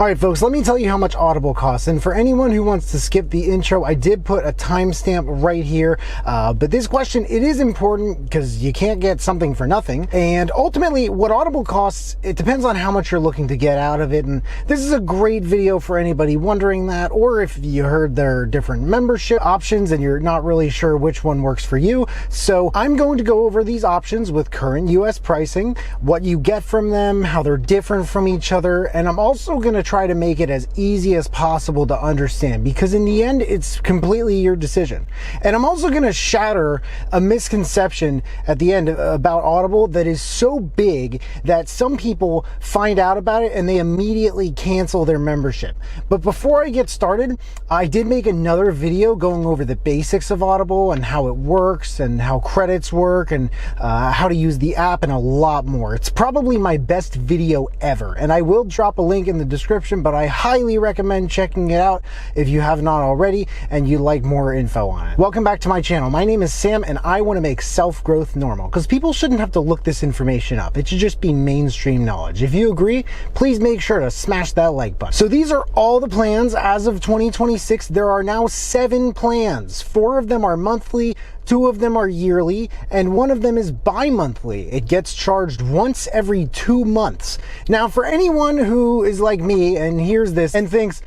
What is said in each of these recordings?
All right, folks, let me tell you how much Audible costs. And for anyone who wants to skip the intro, I did put a timestamp right here. But this question, it is important because you can't get something for nothing. And ultimately, what Audible costs, it depends on how much you're looking to get out of it. And this is a great video for anybody wondering that, or if you heard there are different membership options and you're not really sure which one works for you. So I'm going to go over these options with current US pricing, what you get from them, how they're different from each other. And I'm also going to try to make it as easy as possible to understand, because in the end, it's completely your decision. And I'm also going to shatter a misconception at the end about Audible that is so big that some people find out about it and they immediately cancel their membership. But before I get started, I did make another video going over the basics of Audible and how it works and how credits work and how to use the app and a lot more. It's probably my best video ever, and I will drop a link in the description, but I highly recommend checking it out if you have not already and you'd like more info on it. Welcome back to my channel. My name is Sam and I want to make self-growth normal, because people shouldn't have to look this information up. It should just be mainstream knowledge. If you agree, please make sure to smash that like button. So these are all the plans as of 2026. There are now 7 plans. 4 of them are monthly, 2 of them are yearly, and 1 of them is bi-monthly. It gets charged once every 2 months. Now, for anyone who is like me and hears this and thinks,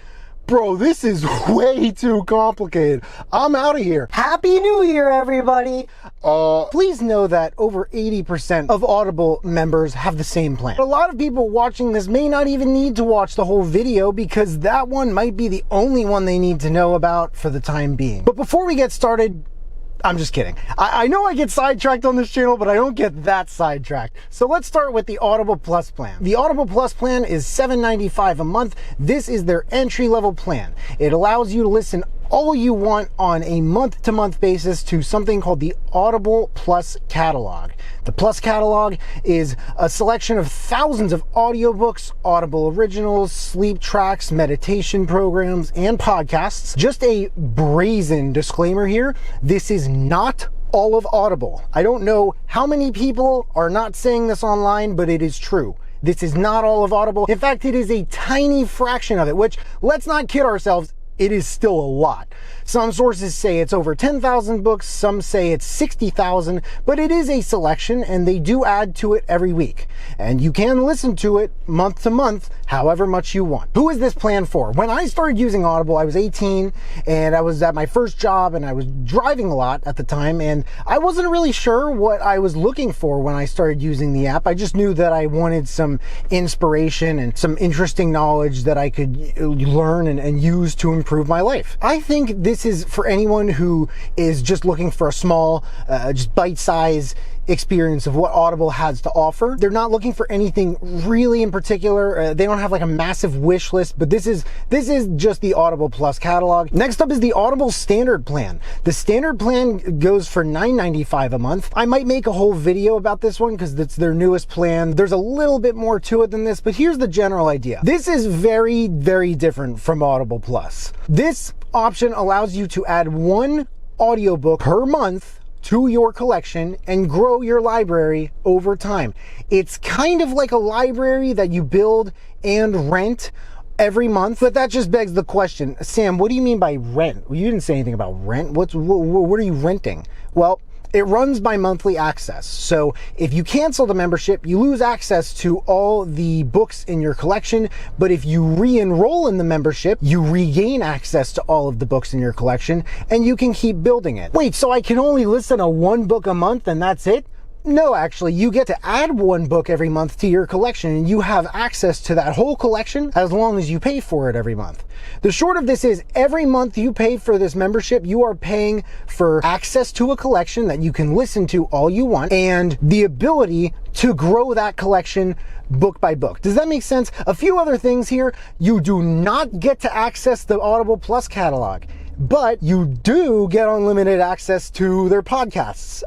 bro, this is way too complicated, I'm out of here. Happy New Year, everybody. Please know that over 80% of Audible members have the same plan. A lot of people watching this may not even need to watch the whole video, because that one might be the only one they need to know about for the time being. But before we get started, I'm just kidding. I know I get sidetracked on this channel, but I don't get that sidetracked. So let's start with the Audible Plus plan. The Audible Plus plan is $7.95 a month. This is their entry-level plan. It allows you to listen all you want on a month-to-month basis to something called the Audible Plus catalog. The Plus catalog is a selection of thousands of audiobooks, Audible originals, sleep tracks, meditation programs, and podcasts. Just a brazen disclaimer here, this is not all of Audible. I don't know how many people are not saying this online, but it is true. This is not all of Audible. In fact, it is a tiny fraction of it, which, let's not kid ourselves, it is still a lot. Some sources say it's over 10,000 books, some say it's 60,000, but it is a selection and they do add to it every week. And you can listen to it month to month, however much you want. Who is this plan for? When I started using Audible, I was 18 and I was at my first job and I was driving a lot at the time, and I wasn't really sure what I was looking for when I started using the app. I just knew that I wanted some inspiration and some interesting knowledge that I could learn and use to improve my life. I think this is for anyone who is just looking for a small, just bite-sized experience of what Audible has to offer. They're not looking for anything really in particular. They don't have like a massive wish list, but this is just the Audible Plus catalog. Next up is the Audible Standard plan. The Standard plan goes for $9.95 a month. I might make a whole video about this one because it's their newest plan. There's a little bit more to it than this, but here's the general idea. This is very, very different from Audible Plus. This option allows you to add 1 audiobook per month to your collection and grow your library over time. It's kind of like a library that you build and rent every month, but that just begs the question, Sam, what do you mean by rent? You didn't say anything about rent. What are you renting? Well, it runs by monthly access. So if you cancel the membership, you lose access to all the books in your collection. But if you re-enroll in the membership, you regain access to all of the books in your collection and you can keep building it. Wait, so I can only listen to 1 book a month and that's it? No, actually, you get to add 1 book every month to your collection and you have access to that whole collection as long as you pay for it every month. The short of this is every month you pay for this membership, you are paying for access to a collection that you can listen to all you want and the ability to grow that collection book by book. Does that make sense? A few other things here. You do not get to access the Audible Plus catalog, but you do get unlimited access to their podcasts.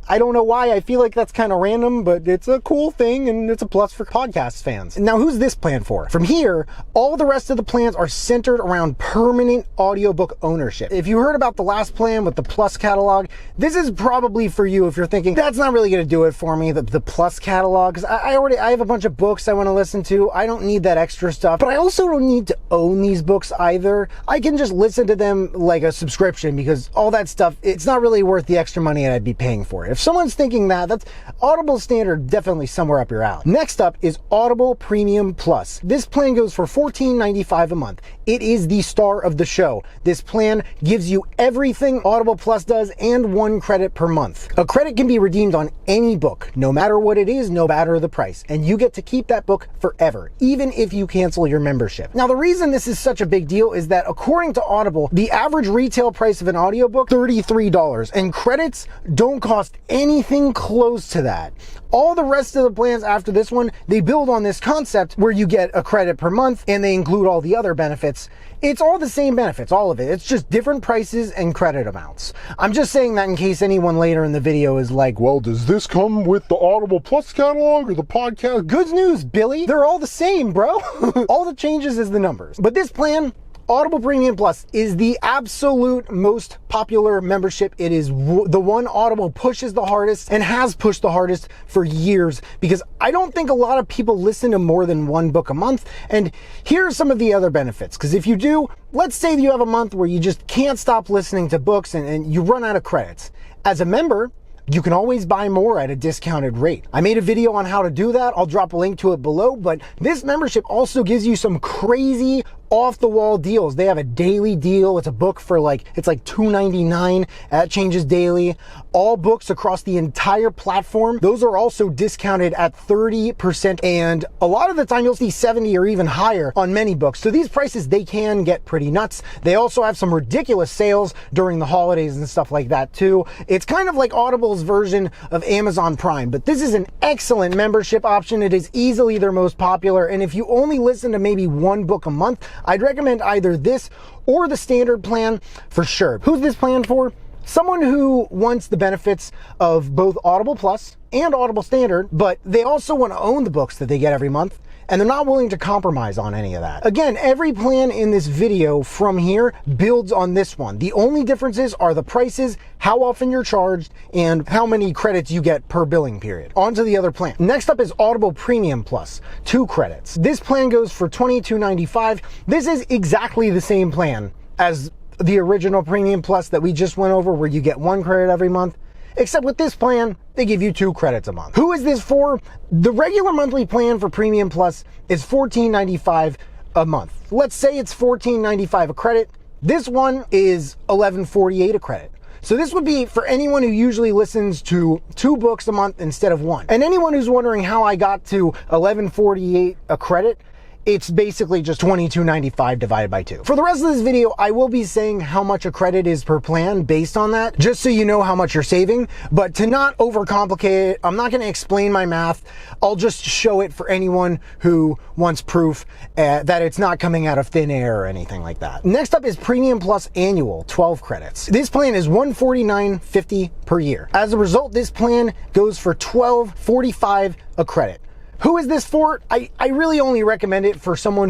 I don't know why. I feel like that's kind of random, but it's a cool thing and it's a plus for podcast fans. Now, who's this plan for? From here, all the rest of the plans are centered around permanent audiobook ownership. If you heard about the last plan with the Plus catalog, this is probably for you if you're thinking, that's not really going to do it for me, the Plus catalog, because I have a bunch of books I want to listen to. I don't need that extra stuff, but I also don't need to own these books either. I can just listen to them like a subscription, because all that stuff, it's not really worth the extra money I'd be paying for it. If someone's thinking that, that's Audible Standard, definitely somewhere up your alley. Next up is Audible Premium Plus. This plan goes for $14.95 a month. It is the star of the show. This plan gives you everything Audible Plus does and 1 credit per month. A credit can be redeemed on any book, no matter what it is, no matter the price, and you get to keep that book forever, even if you cancel your membership. Now, the reason this is such a big deal is that according to Audible, the average retail price of an audiobook, $33, and credits don't cost anything close to that. All the rest of the plans after this one, they build on this concept where you get a credit per month and they include all the other benefits. It's all the same benefits, all of it. It's just different prices and credit amounts. I'm just saying that in case anyone later in the video is like, well, does this come with the Audible Plus catalog or the podcast? Good news, Billy. They're all the same, bro. All the changes is the numbers. But this plan, Audible Premium Plus, is the absolute most popular membership. It is the one Audible pushes the hardest and has pushed the hardest for years, because I don't think a lot of people listen to more than 1 book a month. And here are some of the other benefits, because if you do, let's say you have a month where you just can't stop listening to books and you run out of credits. As a member, you can always buy more at a discounted rate. I made a video on how to do that. I'll drop a link to it below, but this membership also gives you some crazy off-the-wall deals. They have a daily deal. It's a book for it's like $2.99. That changes daily. All books across the entire platform, those are also discounted at 30%. And a lot of the time you'll see 70 or even higher on many books. So these prices, they can get pretty nuts. They also have some ridiculous sales during the holidays and stuff like that too. It's kind of like Audible's version of Amazon Prime, but this is an excellent membership option. It is easily their most popular. And if you only listen to maybe 1 book a month, I'd recommend either this or the standard plan for sure. Who's this plan for? Someone who wants the benefits of both Audible Plus and Audible Standard, but they also want to own the books that they get every month, and they're not willing to compromise on any of that. Again, every plan in this video from here builds on this one. The only differences are the prices, how often you're charged, and how many credits you get per billing period. On to the other plan. Next up is Audible Premium Plus, 2 credits. This plan goes for $22.95. This is exactly the same plan as the original Premium Plus that we just went over, where you get 1 credit every month. Except with this plan, they give you 2 credits a month. Who is this for? The regular monthly plan for Premium Plus is $14.95 a month. Let's say it's $14.95 a credit. This one is $11.48 a credit. So this would be for anyone who usually listens to 2 books a month instead of 1. And anyone who's wondering how I got to $11.48 a credit, it's basically just $22.95 divided by 2. For the rest of this video, I will be saying how much a credit is per plan based on that, just so you know how much you're saving. But to not overcomplicate it, I'm not going to explain my math. I'll just show it for anyone who wants proof that it's not coming out of thin air or anything like that. Next up is Premium Plus Annual, 12 credits. This plan is $149.50 per year. As a result, this plan goes for $12.45 a credit. Who is this for? I really only recommend it for someone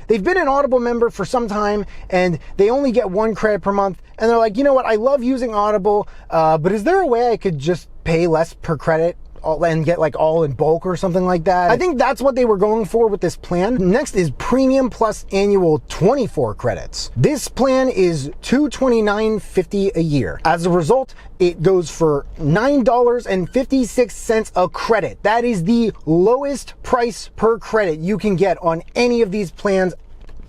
they've been an Audible member for some time and they only get 1 credit per month. And they're like, you know what? I love using Audible, but is there a way I could just pay less per credit and get all in bulk or something like that? I think that's what they were going for with this plan. Next is Premium Plus Annual, 24 credits. This plan is $229.50 a year. As a result, it goes for $9.56 a credit. That is the lowest price per credit you can get on any of these plans,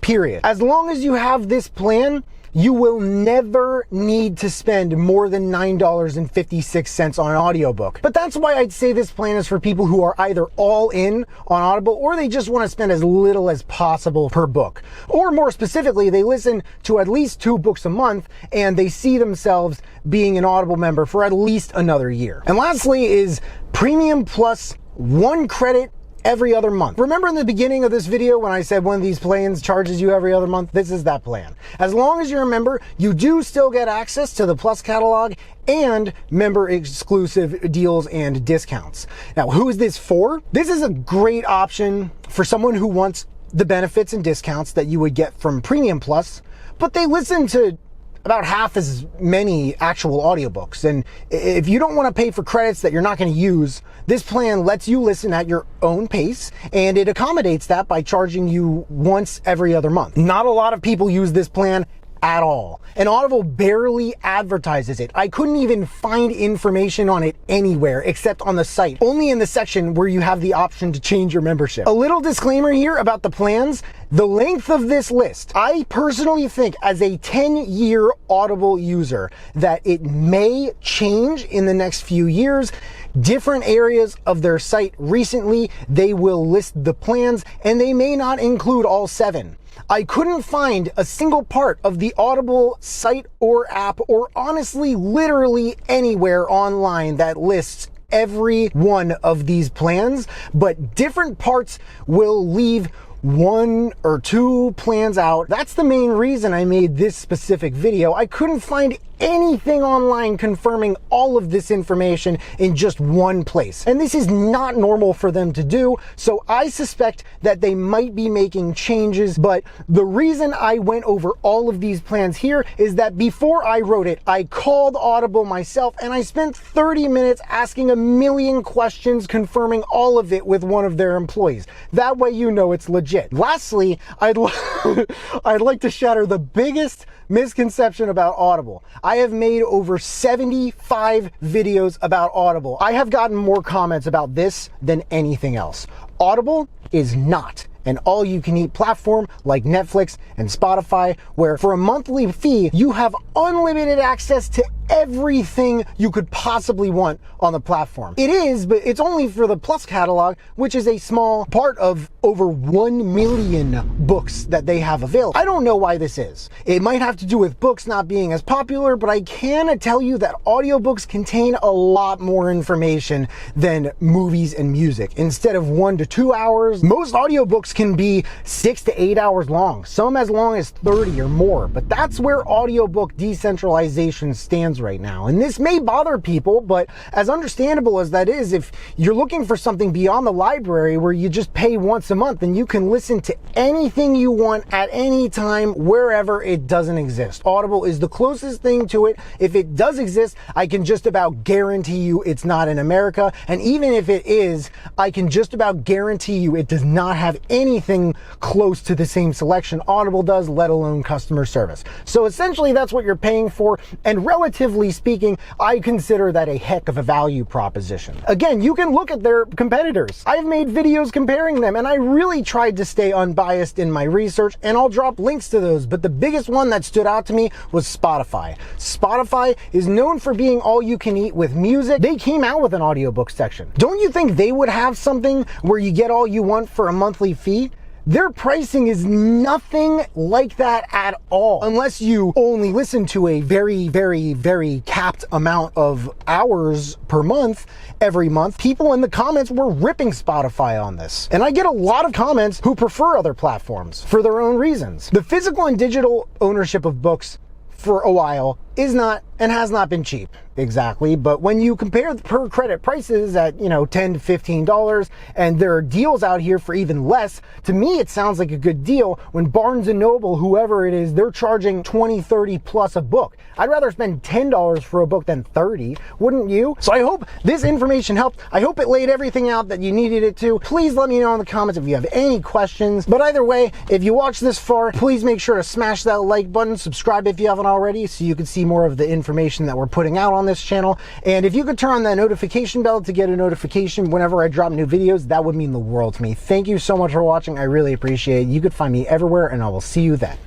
period. As long as you have this plan, you will never need to spend more than $9.56 on an audiobook. But that's why I'd say this plan is for people who are either all in on Audible or they just want to spend as little as possible per book. Or more specifically, they listen to at least 2 books a month and they see themselves being an Audible member for at least another year. And lastly is Premium Plus, 1 credit every other month. Remember in the beginning of this video when I said one of these plans charges you every other month? This is that plan. As long as you're a member, you do still get access to the Plus catalog and member exclusive deals and discounts. Now, who is this for? This is a great option for someone who wants the benefits and discounts that you would get from Premium Plus, but they listen to about half as many actual audiobooks. And if you don't want to pay for credits that you're not going to use, this plan lets you listen at your own pace, and it accommodates that by charging you once every other month. Not a lot of people use this plan at all, and Audible barely advertises it. I couldn't even find information on it anywhere except on the site, only in the section where you have the option to change your membership. A little disclaimer here about the plans: the length of this list, I personally think as a 10-year Audible user that it may change in the next few years. Different areas of their site recently, they will list the plans and they may not include all 7. I couldn't find a single part of the Audible site or app, or honestly, literally anywhere online that lists every one of these plans, but different parts will leave 1 or 2 plans out. That's the main reason I made this specific video. I couldn't find anything online confirming all of this information in just one place. And this is not normal for them to do, so I suspect that they might be making changes. But the reason I went over all of these plans here is that before I wrote it, I called Audible myself and I spent 30 minutes asking a million questions, confirming all of it with one of their employees. That way you know it's legit. Lastly, I'd like to shatter the biggest misconception about Audible. I have made over 75 videos about Audible. I have gotten more comments about this than anything else. Audible is not an all-you-can-eat platform like Netflix and Spotify, where for a monthly fee, you have unlimited access to everything you could possibly want on the platform. It is, but it's only for the Plus catalog, which is a small part of over 1 million books that they have available. I don't know why this is. It might have to do with books not being as popular, but I can tell you that audiobooks contain a lot more information than movies and music. Instead of 1 to 2 hours, most audiobooks can be 6 to 8 hours long, some as long as 30 or more. But that's where audiobook decentralization stands right now. And this may bother people, but as understandable as that is, if you're looking for something beyond the library where you just pay once a month and you can listen to anything you want at any time, wherever it doesn't exist, Audible is the closest thing to it. If it does exist, I can just about guarantee you it's not in America. And even if it is, I can just about guarantee you it does not have anything close to the same selection Audible does, let alone customer service. So essentially that's what you're paying for, and relatively speaking, I consider that a heck of a value proposition. Again, you can look at their competitors. I've made videos comparing them, and I really tried to stay unbiased in my research, and I'll drop links to those, but the biggest one that stood out to me was Spotify. Spotify is known for being all you can eat with music. They came out with an audiobook section. Don't you think they would have something where you get all you want for a monthly fee? Their pricing is nothing like that at all, unless you only listen to a very, very, very capped amount of hours per month every month. People in the comments were ripping Spotify on this. And I get a lot of comments who prefer other platforms for their own reasons. The physical and digital ownership of books for a while is not and has not been cheap, exactly. But when you compare the per credit prices at, $10 to $15, and there are deals out here for even less, to me it sounds like a good deal. When Barnes & Noble, whoever it is, they're charging $20, $30 plus a book. I'd rather spend $10 for a book than $30, wouldn't you? So I hope this information helped. I hope it laid everything out that you needed it to. Please let me know in the comments if you have any questions. But either way, if you watched this far, please make sure to smash that like button, subscribe if you haven't already, so you can see more of the information that we're putting out on this channel. And if you could turn on that notification bell to get a notification whenever I drop new videos, that would mean the world to me. Thank you so much for watching. I really appreciate it. You could find me everywhere, and I will see you then.